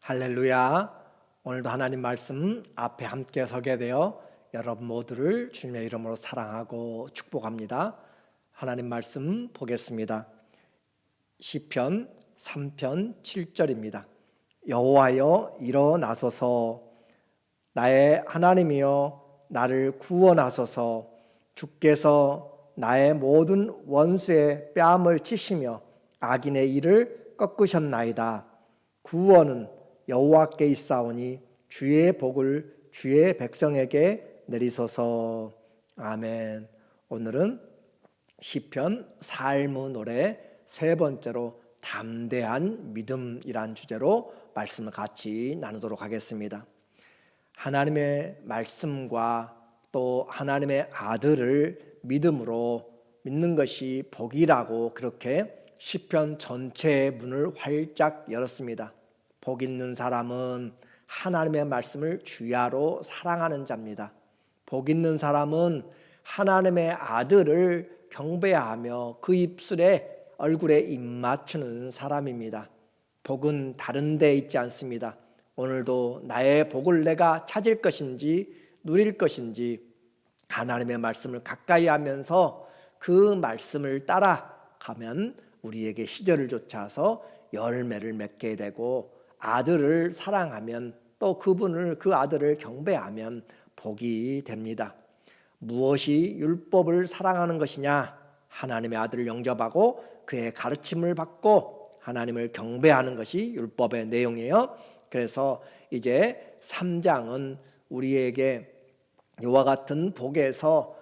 할렐루야. 오늘도 하나님 말씀 앞에 함께 서게 되어 여러분 모두를 주님의 이름으로 사랑하고 축복합니다. 하나님 말씀 보겠습니다. 시편 3편 7절입니다. 여호와여 일어나소서, 나의 하나님이여 나를 구원하소서. 주께서 나의 모든 원수의 뺨을 치시며 악인의 일을 꺾으셨나이다. 구원은 여호와께 있사오니 주의 복을 주의 백성에게 내리소서. 아멘. 오늘은 시편 삶의 노래 세 번째로 담대한 믿음이란 주제로 말씀을 같이 나누도록 하겠습니다. 하나님의 말씀과 또 하나님의 아들을 믿음으로 믿는 것이 복이라고 그렇게 시편 전체의 문을 활짝 열었습니다. 복 있는 사람은 하나님의 말씀을 주야로 사랑하는 자입니다. 복 있는 사람은 하나님의 아들을 경배하며 그 입술에 얼굴에 입 맞추는 사람입니다. 복은 다른 데 있지 않습니다. 오늘도 나의 복을 내가 찾을 것인지 누릴 것인지 하나님의 말씀을 가까이 하면서 그 말씀을 따라가면 우리에게 시절을 좇아서 열매를 맺게 되고, 아들을 사랑하면 또 그 아들을 경배하면 복이 됩니다. 무엇이 율법을 사랑하는 것이냐? 하나님의 아들을 영접하고 그의 가르침을 받고 하나님을 경배하는 것이 율법의 내용이에요. 그래서 이제 3장은 우리에게 이와 같은 복에서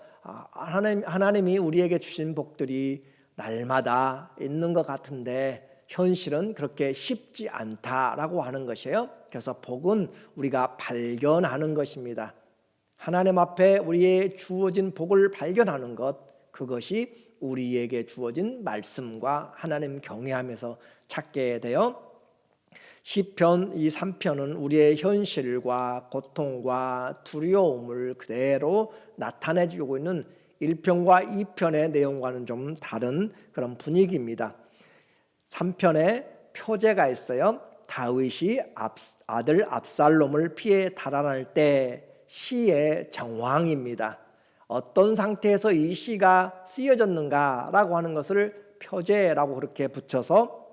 하나님이 우리에게 주신 복들이 날마다 있는 것 같은데 현실은 그렇게 쉽지 않다라고 하는 것이에요. 그래서 복은 우리가 발견하는 것입니다. 하나님 앞에 우리의 주어진 복을 발견하는 것, 그것이 우리에게 주어진 말씀과 하나님 경외하면서 찾게 돼요. 시편 이 3편은 우리의 현실과 고통과 두려움을 그대로 나타내주고 있는 1편과 2편의 내용과는 좀 다른 그런 분위기입니다. 3편에 표제가 있어요. 다윗이 아들 압살롬을 피해 달아날 때 시의 정황입니다. 어떤 상태에서 이 시가 쓰여졌는가라고 하는 것을 표제라고 그렇게 붙여서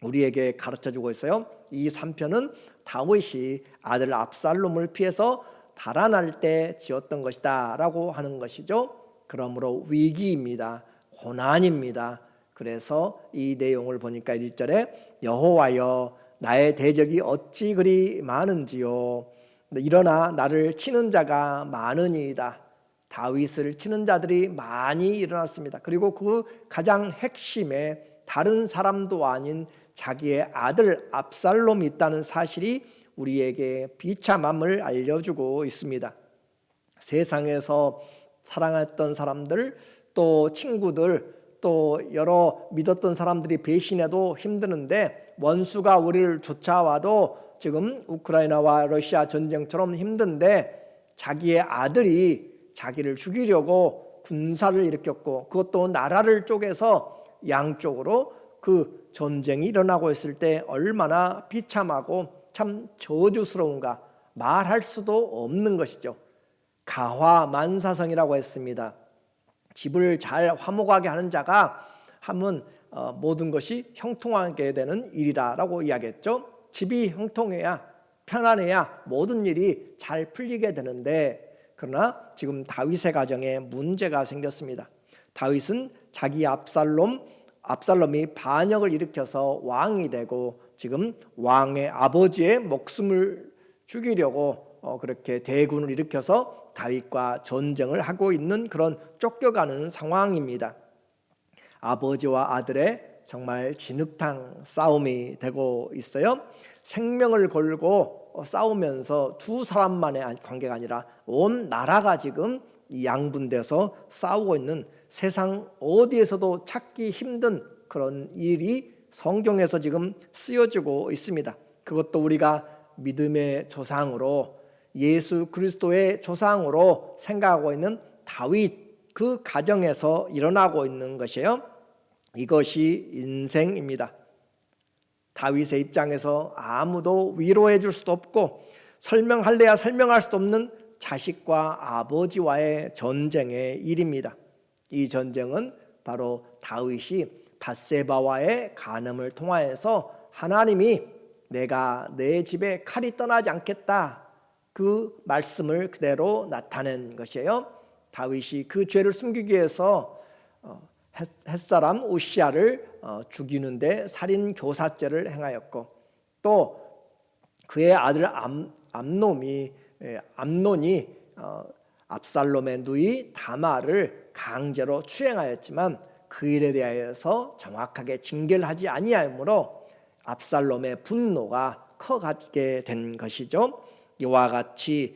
우리에게 가르쳐주고 있어요. 이 3편은 다윗이 아들 압살롬을 피해서 달아날 때 지었던 것이다 라고 하는 것이죠. 그러므로 위기입니다. 고난입니다. 그래서 이 내용을 보니까 1절에 여호와여 나의 대적이 어찌 그리 많은지요. 일어나 나를 치는 자가 많으니이다. 다윗을 치는 자들이 많이 일어났습니다. 그리고 그 가장 핵심에 다른 사람도 아닌 자기의 아들 압살롬이 있다는 사실이 우리에게 비참함을 알려주고 있습니다. 세상에서 사랑했던 사람들, 또 친구들, 또 여러 믿었던 사람들이 배신해도 힘드는데, 원수가 우리를 쫓아와도 지금 우크라이나와 러시아 전쟁처럼 힘든데 자기의 아들이 자기를 죽이려고 군사를 일으켰고, 그것도 나라를 쪼개서 양쪽으로 그 전쟁이 일어나고 있을 때 얼마나 비참하고 참 저주스러운가 말할 수도 없는 것이죠. 가화만사성이라고 했습니다. 집을 잘 화목하게 하는 자가 하면 모든 것이 형통하게 되는 일이라고 이야기했죠. 집이 형통해야, 편안해야 모든 일이 잘 풀리게 되는데, 그러나 지금 다윗의 가정에 문제가 생겼습니다. 다윗은 자기 압살롬이 반역을 일으켜서 왕이 되고 지금 왕의 아버지의 목숨을 죽이려고 그렇게 대군을 일으켜서 다윗과 전쟁을 하고 있는 그런 쫓겨가는 상황입니다. 아버지와 아들의 정말 진흙탕 싸움이 되고 있어요. 생명을 걸고 싸우면서 두 사람만의 관계가 아니라 온 나라가 지금 양분돼서 싸우고 있는, 세상 어디에서도 찾기 힘든 그런 일이 성경에서 지금 쓰여지고 있습니다. 그것도 우리가 믿음의 조상으로, 예수 그리스도의 조상으로 생각하고 있는 다윗 그 가정에서 일어나고 있는 것이에요. 이것이 인생입니다. 다윗의 입장에서 아무도 위로해 줄 수도 없고 설명할래야 설명할 수도 없는 자식과 아버지와의 전쟁의 일입니다. 이 전쟁은 바로 다윗이 밧세바와의 간음을 통하여서 하나님이 내가 내 집에 칼이 떠나지 않겠다, 그 말씀을 그대로 나타낸 것이에요. 다윗이 그 죄를 숨기기 위해서 햇사람 우시아를 죽이는데 살인 교사죄를 행하였고, 또 그의 아들 암논이 압살롬의 누이 다말을 강제로 추행하였지만 그 일에 대하여서 정확하게 징계를 하지 아니하므로 압살롬의 분노가 커가게 된 것이죠. 이와 같이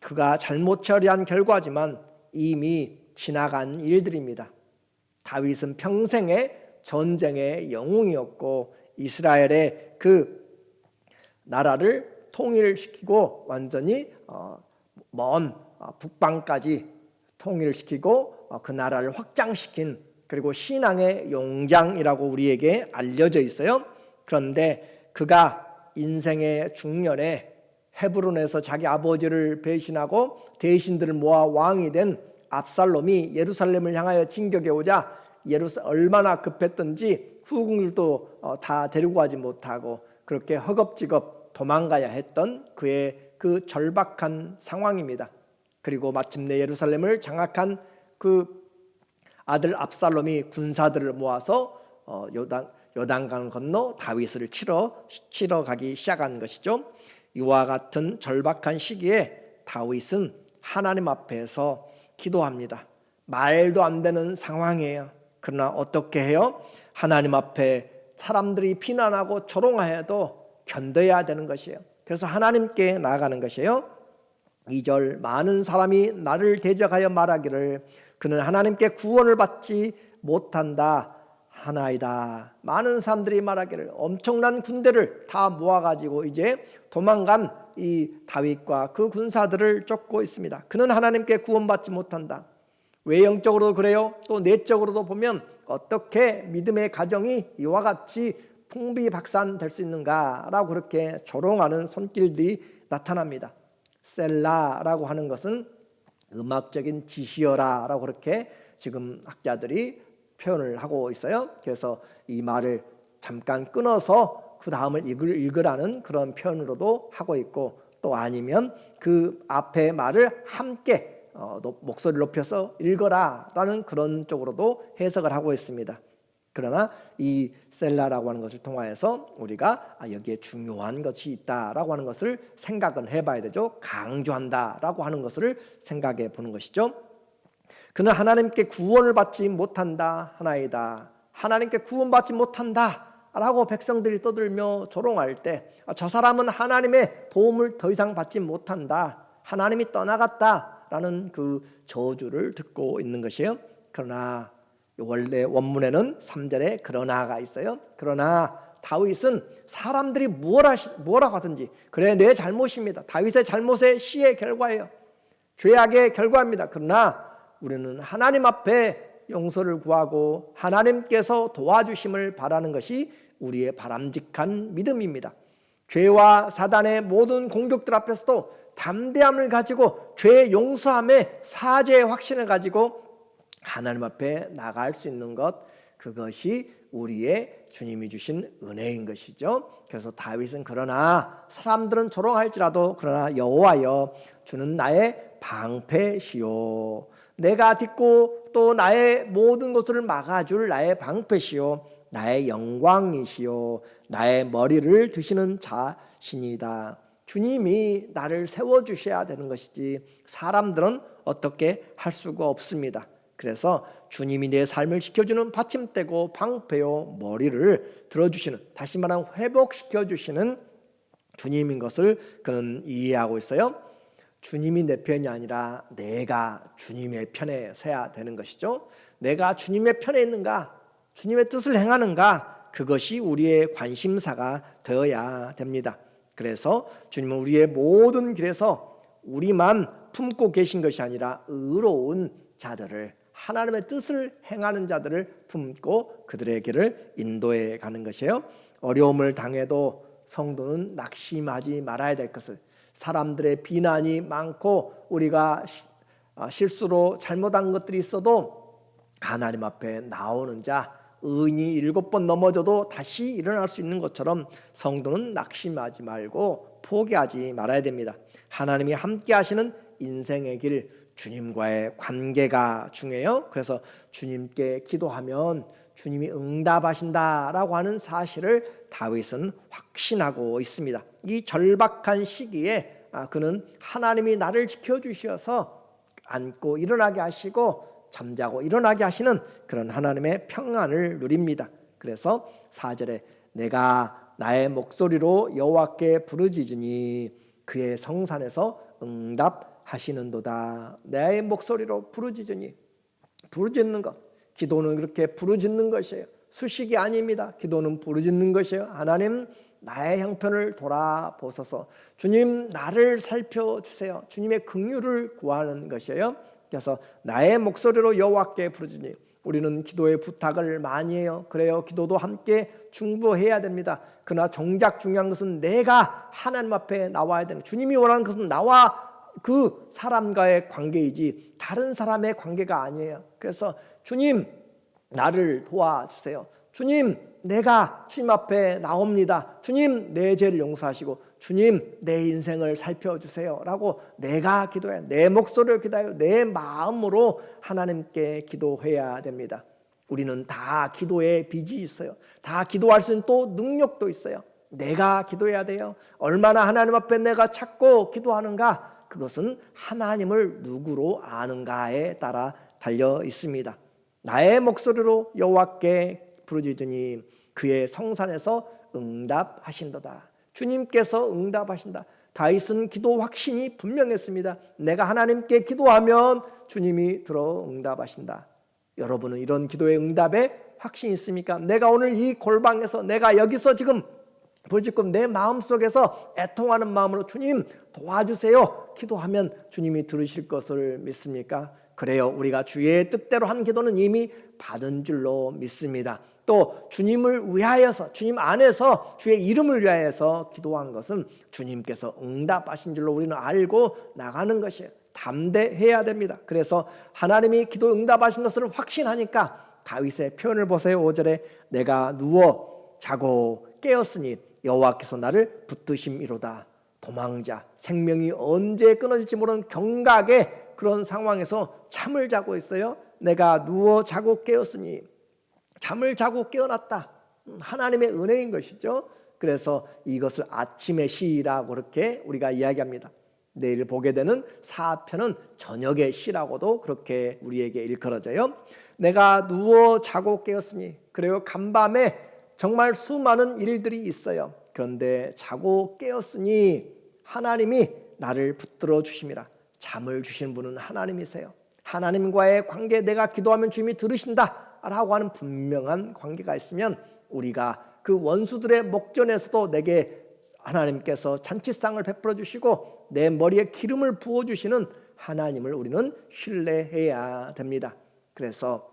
그가 잘못 처리한 결과지만 이미 지나간 일들입니다. 다윗은 평생의 전쟁의 영웅이었고 이스라엘의 그 나라를 통일시키고 완전히 먼 북방까지 통일시키고 그 나라를 확장시킨, 그리고 신앙의 용장이라고 우리에게 알려져 있어요. 그런데 그가 인생의 중년에 헤브론에서 자기 아버지를 배신하고 대신들을 모아 왕이 된 압살롬이 예루살렘을 향하여 진격해 오자 얼마나 급했던지 후궁들도 다 데리고 가지 못하고 그렇게 허겁지겁 도망가야 했던 그의 그 절박한 상황입니다. 그리고 마침내 예루살렘을 장악한 그 아들 압살롬이 군사들을 모아서 요단강을 건너 다윗을 치러 가기 시작한 것이죠. 이와 같은 절박한 시기에 다윗은 하나님 앞에서 기도합니다. 말도 안 되는 상황이에요. 그러나 어떻게 해요? 하나님 앞에 사람들이 비난하고 조롱해도 견뎌야 되는 것이에요. 그래서 하나님께 나아가는 것이에요. 2절, 많은 사람이 나를 대적하여 말하기를 그는 하나님께 구원을 받지 못한다 하나이다. 많은 사람들이 말하기를, 엄청난 군대를 다 모아가지고 이제 도망간 이 다윗과 그 군사들을 쫓고 있습니다. 그는 하나님께 구원받지 못한다. 외형적으로도 그래요. 또 내적으로도 보면 어떻게 믿음의 가정이 이와 같이 풍비박산될 수 있는가라고 그렇게 조롱하는 손길들이 나타납니다. 셀라라고 하는 것은 음악적인 지시어라라고 그렇게 지금 학자들이 표현을 하고 있어요. 그래서 이 말을 잠깐 끊어서 그 다음을 읽으라는 그런 표현으로도 하고 있고, 또 아니면 그 앞에 말을 함께 목소리를 높여서 읽어라라는 그런 쪽으로도 해석을 하고 있습니다. 그러나 이 셀라라고 하는 것을 통하여서 우리가 여기에 중요한 것이 있다라고 하는 것을 생각은 해봐야 되죠. 강조한다라고 하는 것을 생각해 보는 것이죠. 그는 하나님께 구원을 받지 못한다 하나이다. 하나님께 구원받지 못한다 라고 백성들이 떠들며 조롱할 때 저 사람은 하나님의 도움을 더 이상 받지 못한다, 하나님이 떠나갔다라는 그 저주를 듣고 있는 것이에요. 그러나 원래 원문에는 3절에 그러나가 있어요. 그러나 다윗은 사람들이 뭐라고 하든지 그래 내 잘못입니다. 다윗의 잘못의 시의 결과예요. 죄악의 결과입니다. 그러나 우리는 하나님 앞에 용서를 구하고 하나님께서 도와주심을 바라는 것이 우리의 바람직한 믿음입니다. 죄와 사단의 모든 공격들 앞에서도 담대함을 가지고 죄의 용서함에 사죄의 확신을 가지고 하나님 앞에 나갈 수 있는 것, 그것이 우리의 주님이 주신 은혜인 것이죠. 그래서 다윗은 그러나 사람들은 조롱할지라도 그러나 여호와여 주는 나의 방패시오, 내가 딛고 또 나의 모든 것을 막아줄 나의 방패시오, 나의 영광이시오, 나의 머리를 드시는 자신이다. 주님이 나를 세워주셔야 되는 것이지 사람들은 어떻게 할 수가 없습니다. 그래서 주님이 내 삶을 지켜주는 받침대고 방패요 머리를 들어주시는, 다시 말하면 회복시켜주시는 주님인 것을 그는 이해하고 있어요. 주님이 내 편이 아니라 내가 주님의 편에 서야 되는 것이죠. 내가 주님의 편에 있는가, 주님의 뜻을 행하는가, 그것이 우리의 관심사가 되어야 됩니다. 그래서 주님은 우리의 모든 길에서 우리만 품고 계신 것이 아니라 의로운 자들을, 하나님의 뜻을 행하는 자들을 품고 그들의 길을 인도해 가는 것이에요. 어려움을 당해도 성도는 낙심하지 말아야 될 것을, 사람들의 비난이 많고 우리가 실수로 잘못한 것들이 있어도 하나님 앞에 나오는 자, 의인이 7번 넘어져도 다시 일어날 수 있는 것처럼 성도는 낙심하지 말고 포기하지 말아야 됩니다. 하나님이 함께 하시는 인생의 길, 주님과의 관계가 중요해요. 그래서 주님께 기도하면 주님이 응답하신다라고 하는 사실을 다윗은 확신하고 있습니다. 이 절박한 시기에 그는 하나님이 나를 지켜주셔서 앉고 일어나게 하시고 잠자고 일어나게 하시는 그런 하나님의 평안을 누립니다. 그래서 4절에 내가 나의 목소리로 여호와께 부르짖으니 그의 성산에서 응답하시는도다. 나의 목소리로 부르짖으니, 부르짖는 것, 기도는 그렇게 부르짖는 것이에요. 수식이 아닙니다. 기도는 부르짖는 것이에요. 하나님, 나의 형편을 돌아보소서. 주님, 나를 살펴주세요. 주님의 긍휼을 구하는 것이에요. 그래서 나의 목소리로 여호와께 부르짖으니, 우리는 기도의 부탁을 많이 해요. 그래요. 기도도 함께 중보해야 됩니다. 그러나 정작 중요한 것은 내가 하나님 앞에 나와야 되는, 주님이 원하는 것은 나와 그 사람과의 관계이지 다른 사람의 관계가 아니에요. 그래서 주님, 나를 도와주세요. 주님, 내가 주님 앞에 나옵니다. 주님, 내 죄를 용서하시고 주님, 내 인생을 살펴주세요 라고 내가 기도해야, 내 목소리로 기도해요. 내 마음으로 하나님께 기도해야 됩니다. 우리는 다 기도에 빚이 있어요. 다 기도할 수 있는 또 능력도 있어요. 내가 기도해야 돼요. 얼마나 하나님 앞에 내가 찾고 기도하는가, 그것은 하나님을 누구로 아는가에 따라 달려 있습니다. 나의 목소리로 여호와께 부르짖으니 그의 성산에서 응답하신도다. 주님께서 응답하신다. 다윗은 기도 확신이 분명했습니다. 내가 하나님께 기도하면 주님이 들어 응답하신다. 여러분은 이런 기도의 응답에 확신이 있습니까? 내가 오늘 이 골방에서, 내가 여기서 지금 부르짖고 내 마음속에서 애통하는 마음으로 주님 도와주세요 기도하면 주님이 들으실 것을 믿습니까? 그래요. 우리가 주의 뜻대로 한 기도는 이미 받은 줄로 믿습니다. 또 주님을 위하여서, 주님 안에서 주의 이름을 위하여서 기도한 것은 주님께서 응답하신 줄로 우리는 알고 나가는 것이에요. 담대해야 됩니다. 그래서 하나님이 기도 응답하신 것을 확신하니까 다윗의 표현을 보세요. 5절에 내가 누워 자고 깨었으니 여호와께서 나를 붙드심이로다. 도망자, 생명이 언제 끊어질지 모르는 경각의 그런 상황에서 잠을 자고 있어요. 내가 누워 자고 깨었으니, 잠을 자고 깨어났다. 하나님의 은혜인 것이죠. 그래서 이것을 아침의 시라고 그렇게 우리가 이야기합니다. 내일 보게 되는 사편은 저녁의 시라고도 그렇게 우리에게 일컬어져요. 내가 누워 자고 깨었으니, 그래요. 간밤에 정말 수많은 일들이 있어요. 그런데 자고 깨었으니 하나님이 나를 붙들어 주심이라. 잠을 주신 분은 하나님이세요. 하나님과의 관계, 내가 기도하면 주님이 들으신다 라고 하는 분명한 관계가 있으면 우리가 그 원수들의 목전에서도 내게 하나님께서 잔치상을 베풀어 주시고 내 머리에 기름을 부어 주시는 하나님을 우리는 신뢰해야 됩니다. 그래서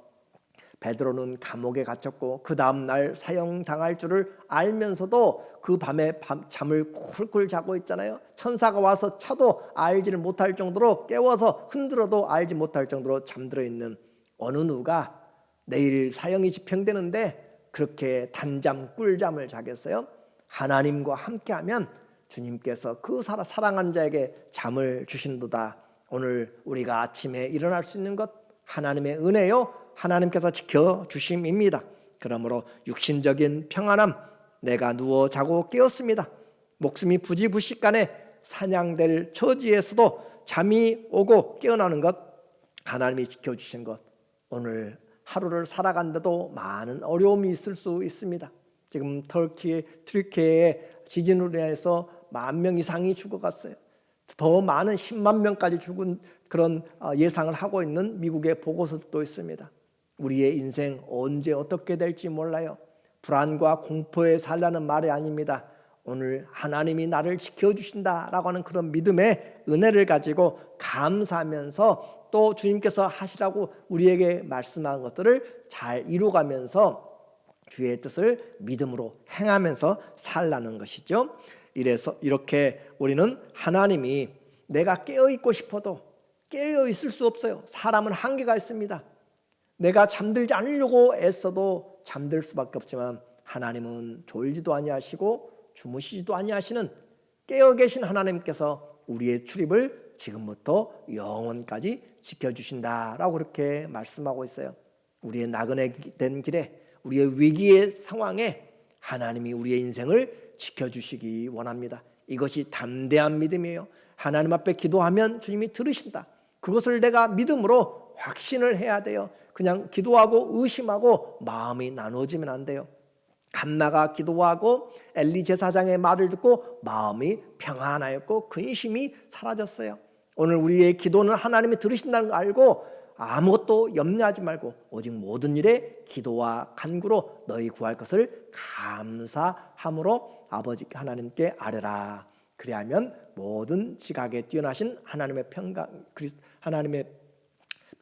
베드로는 감옥에 갇혔고 그 다음 날 사형당할 줄을 알면서도 그 밤에 잠을 쿨쿨 자고 있잖아요. 천사가 와서 차도 알지를 못할 정도로, 깨워서 흔들어도 알지 못할 정도로 잠들어 있는 어느 누가 내일 사형이 집행되는데 그렇게 단잠 꿀잠을 자겠어요? 하나님과 함께하면 주님께서 그 사랑하는 자에게 잠을 주신도다. 오늘 우리가 아침에 일어날 수 있는 것 하나님의 은혜요, 하나님께서 지켜주심입니다. 그러므로 육신적인 평안함, 내가 누워 자고 깨었습니다. 목숨이 부지부식간에 사냥될 처지에서도 잠이 오고 깨어나는 것, 하나님이 지켜주신 것. 오늘 하루를 살아간데도 많은 어려움이 있을 수 있습니다. 지금 튀르키예의 지진으로 인해서 10,000명 이상이 죽어갔어요. 더 많은 10만 명까지 죽은 그런 예상을 하고 있는 미국의 보고서도 있습니다. 우리의 인생 언제 어떻게 될지 몰라요. 불안과 공포에 살라는 말이 아닙니다. 오늘 하나님이 나를 지켜주신다라고 하는 그런 믿음의 은혜를 가지고 감사하면서 또 주님께서 하시라고 우리에게 말씀한 것들을 잘 이루어가면서 주의 뜻을 믿음으로 행하면서 살라는 것이죠. 이래서 이렇게 우리는 하나님이 내가 깨어 있고 싶어도 깨어 있을 수 없어요. 사람은 한계가 있습니다. 내가 잠들지 않으려고 애써도 잠들 수밖에 없지만 하나님은 졸지도 아니하시고 주무시지도 아니하시는 깨어 계신 하나님께서 우리의 출입을 지금부터 영원까지 지켜주신다라고 그렇게 말씀하고 있어요. 우리의 나그네 된 길에, 우리의 위기의 상황에 하나님이 우리의 인생을 지켜주시기 원합니다. 이것이 담대한 믿음이에요. 하나님 앞에 기도하면 주님이 들으신다. 그것을 내가 믿음으로 확신을 해야 돼요. 그냥 기도하고 의심하고 마음이 나누어지면 안 돼요. 한나가 기도하고 엘리 제사장의 말을 듣고 마음이 평안하였고 근심이 사라졌어요. 오늘 우리의 기도는 하나님이 들으신다는 거 알고 아무것도 염려하지 말고 오직 모든 일에 기도와 간구로 너희 구할 것을 감사함으로 아버지 하나님께 아뢰라. 그리하면 모든 지각에 뛰어나신 하나님의 평강, 하나님의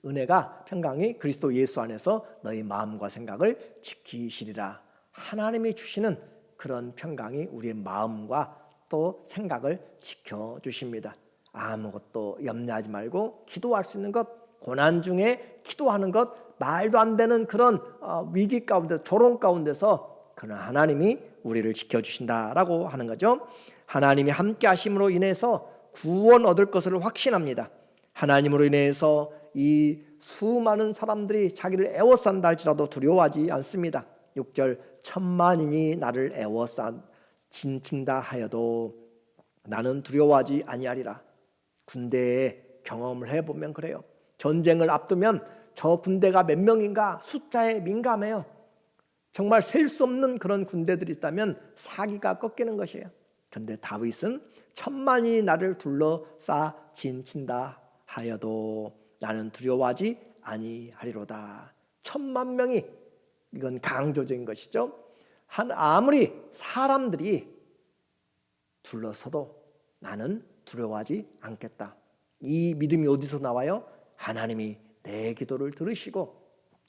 은혜가 평강이 그리스도 예수 안에서 너희 마음과 생각을 지키시리라. 하나님이 주시는 그런 평강이 우리의 마음과 또 생각을 지켜주십니다. 아무것도 염려하지 말고 기도할 수 있는 것, 고난 중에 기도하는 것, 말도 안 되는 그런 위기 가운데, 조롱 가운데서 그런 하나님이 우리를 지켜주신다라고 하는 거죠. 하나님이 함께 하심으로 인해서 구원 얻을 것을 확신합니다. 하나님으로 인해서 이 수많은 사람들이 자기를 애워싼다 할지라도 두려워하지 않습니다. 6절 천만인이 나를 애워싼 진친다 하여도 나는 두려워하지 아니하리라. 군대의 경험을 해보면 그래요. 전쟁을 앞두면 저 군대가 몇 명인가 숫자에 민감해요. 정말 셀 수 없는 그런 군대들이 있다면 사기가 꺾이는 것이에요. 그런데 다윗은 천만이 나를 둘러싸 진친다 하여도 나는 두려워하지 아니하리로다. 10,000,000명이, 이건 강조적인 것이죠. 아무리 사람들이 둘러서도 나는 두려워하지 않겠다. 이 믿음이 어디서 나와요? 하나님이 내 기도를 들으시고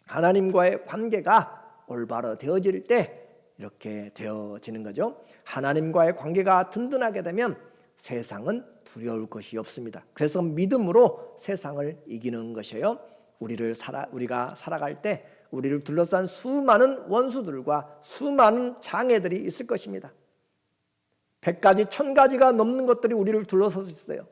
하나님과의 관계가 올바로 되어질 때 이렇게 되어지는 거죠. 하나님과의 관계가 든든하게 되면 세상은 두려울 것이 없습니다. 그래서 믿음으로 세상을 이기는 것이에요. 우리가 살아갈 때 우리를 둘러싼 수많은 원수들과 수많은 장애들이 있을 것입니다. 100가지, 1000가지가 넘는 것들이 우리를 둘러서 있어요.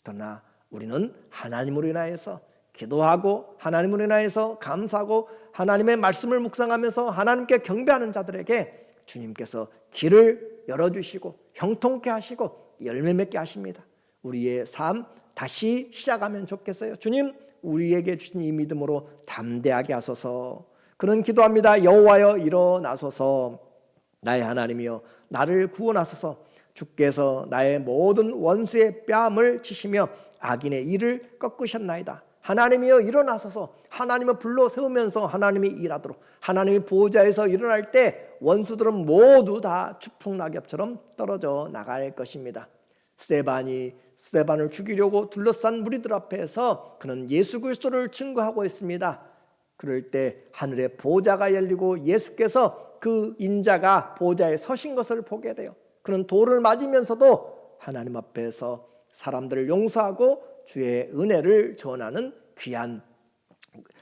그러나 우리는 하나님으로 인하여서 기도하고 하나님으로 인하여서 감사하고 하나님의 말씀을 묵상하면서 하나님께 경배하는 자들에게 주님께서 길을 열어주시고 형통케 하시고 열매 맺게 하십니다. 우리의 삶 다시 시작하면 좋겠어요. 주님, 우리에게 주신 이 믿음으로 담대하게 하소서. 그런 기도합니다. 여호와여 일어나소서. 나의 하나님이여 나를 구원하소서. 주께서 나의 모든 원수의 뺨을 치시며 악인의 일을 꺾으셨나이다. 하나님이여 일어나소서. 하나님을 불러 세우면서 하나님이 일하도록, 하나님의 보호자에서 일어날 때 원수들은 모두 다 추풍낙엽처럼 떨어져 나갈 것입니다. 스데반을 죽이려고 둘러싼 무리들 앞에서 그는 예수 그리스도를 증거하고 있습니다. 그럴 때 하늘의 보좌가 열리고 예수께서 그 인자가 보좌에 서신 것을 보게 돼요. 그는 돌을 맞으면서도 하나님 앞에서 사람들을 용서하고 주의 은혜를 전하는 귀한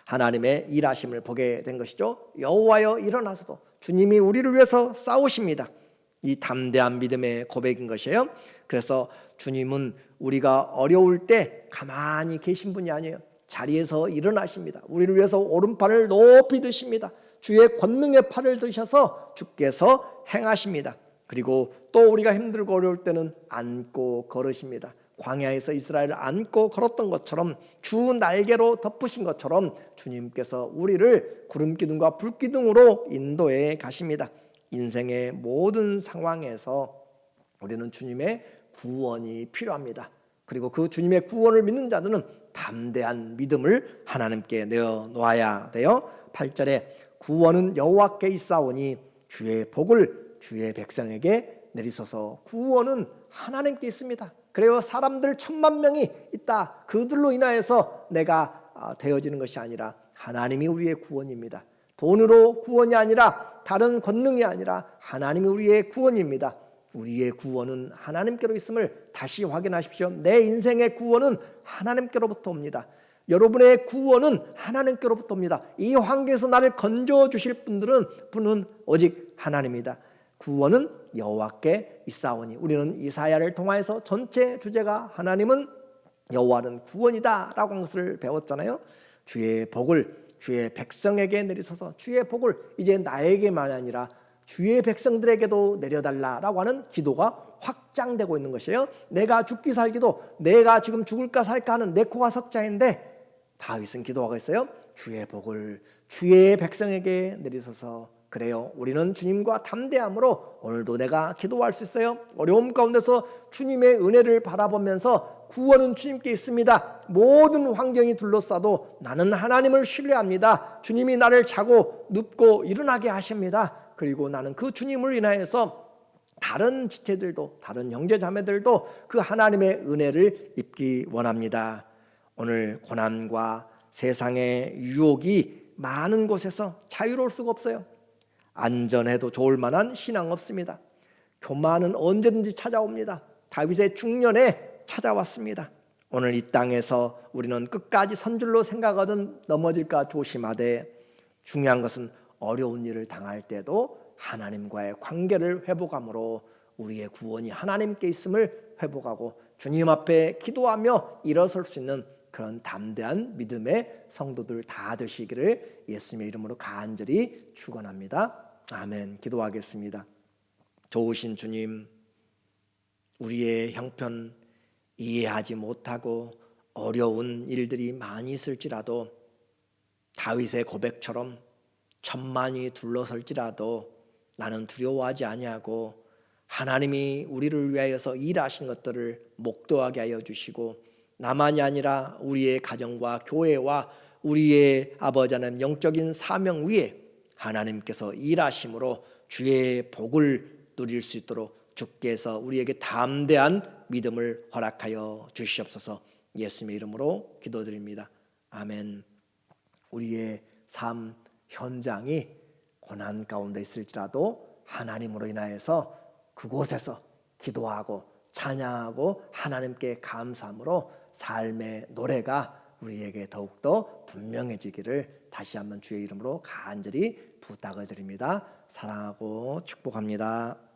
하나님의 일하심을 보게 된 것이죠. 여호와여 일어나소서. 주님이 우리를 위해서 싸우십니다. 이 담대한 믿음의 고백인 것이에요. 그래서 주님은 우리가 어려울 때 가만히 계신 분이 아니에요. 자리에서 일어나십니다. 우리를 위해서 오른팔을 높이 드십니다. 주의 권능의 팔을 드셔서 주께서 행하십니다. 그리고 또 우리가 힘들고 어려울 때는 안고 걸으십니다. 광야에서 이스라엘을 안고 걸었던 것처럼, 주 날개로 덮으신 것처럼 주님께서 우리를 구름기둥과 불기둥으로 인도해 가십니다. 인생의 모든 상황에서 우리는 주님의 구원이 필요합니다. 그리고 그 주님의 구원을 믿는 자들은 담대한 믿음을 하나님께 내어놓아야 돼요. 8절에 구원은 여호와께 있사오니 주의 복을 주의 백성에게 내리소서. 구원은 하나님께 있습니다. 그래요. 사람들 10,000,000명이 있다. 그들로 인하여서 내가 되어지는 것이 아니라 하나님이 우리의 구원입니다. 돈으로 구원이 아니라 다른 권능이 아니라 하나님이 우리의 구원입니다. 우리의 구원은 하나님께로 있음을 다시 확인하십시오. 내 인생의 구원은 하나님께로부터 옵니다. 여러분의 구원은 하나님께로부터 옵니다. 이 환경에서 나를 건져주실 분은 오직 하나님이다. 구원은 여호와께 있사오니. 우리는 이사야를 통하여서 전체 주제가 하나님은 여호와는 구원이다 라고 한 것을 배웠잖아요. 주의 복을 주의 백성에게 내리소서. 주의 복을 이제 나에게만 아니라 주의 백성들에게도 내려달라라고 하는 기도가 확장되고 있는 것이에요. 내가 죽기 살기도 내가 지금 죽을까 살까 하는 내 코가 석자인데 다윗은 기도하고 있어요. 주의 복을 주의 백성에게 내리소서. 그래요. 우리는 주님과 담대함으로 오늘도 내가 기도할 수 있어요. 어려움 가운데서 주님의 은혜를 바라보면서 구원은 주님께 있습니다. 모든 환경이 둘러싸도 나는 하나님을 신뢰합니다. 주님이 나를 자고 눕고 일어나게 하십니다. 그리고 나는 그 주님을 인하여서 다른 지체들도 다른 형제자매들도 그 하나님의 은혜를 입기 원합니다. 오늘 고난과 세상의 유혹이 많은 곳에서 자유로울 수가 없어요. 안전해도 좋을 만한 신앙 없습니다. 교만은 언제든지 찾아옵니다. 다윗의 중년에 찾아왔습니다. 오늘 이 땅에서 우리는 끝까지 선줄로 생각하든 넘어질까 조심하되 중요한 것은 어려운 일을 당할 때도 하나님과의 관계를 회복함으로 우리의 구원이 하나님께 있음을 회복하고 주님 앞에 기도하며 일어설 수 있는 그런 담대한 믿음의 성도들 다 되시기를 예수님의 이름으로 간절히 축원합니다. 아멘. 기도하겠습니다. 좋으신 주님, 우리의 형편 이해하지 못하고 어려운 일들이 많이 있을지라도 다윗의 고백처럼 천만이 둘러설지라도 나는 두려워하지 아니하고 하나님이 우리를 위하여서 일하신 것들을 목도하게 하여 주시고 나만이 아니라 우리의 가정과 교회와 우리의 아버지 하나님 영적인 사명 위에 하나님께서 일하심으로 주의 복을 누릴 수 있도록 주께서 우리에게 담대한 믿음을 허락하여 주시옵소서. 예수님의 이름으로 기도드립니다. 아멘. 우리의 삶 현장이 고난 가운데 있을지라도 하나님으로 인하여서 그곳에서 기도하고 찬양하고 하나님께 감사함으로 삶의 노래가 우리에게 더욱더 분명해지기를 다시 한번 주의 이름으로 간절히 부탁을 드립니다. 사랑하고 축복합니다.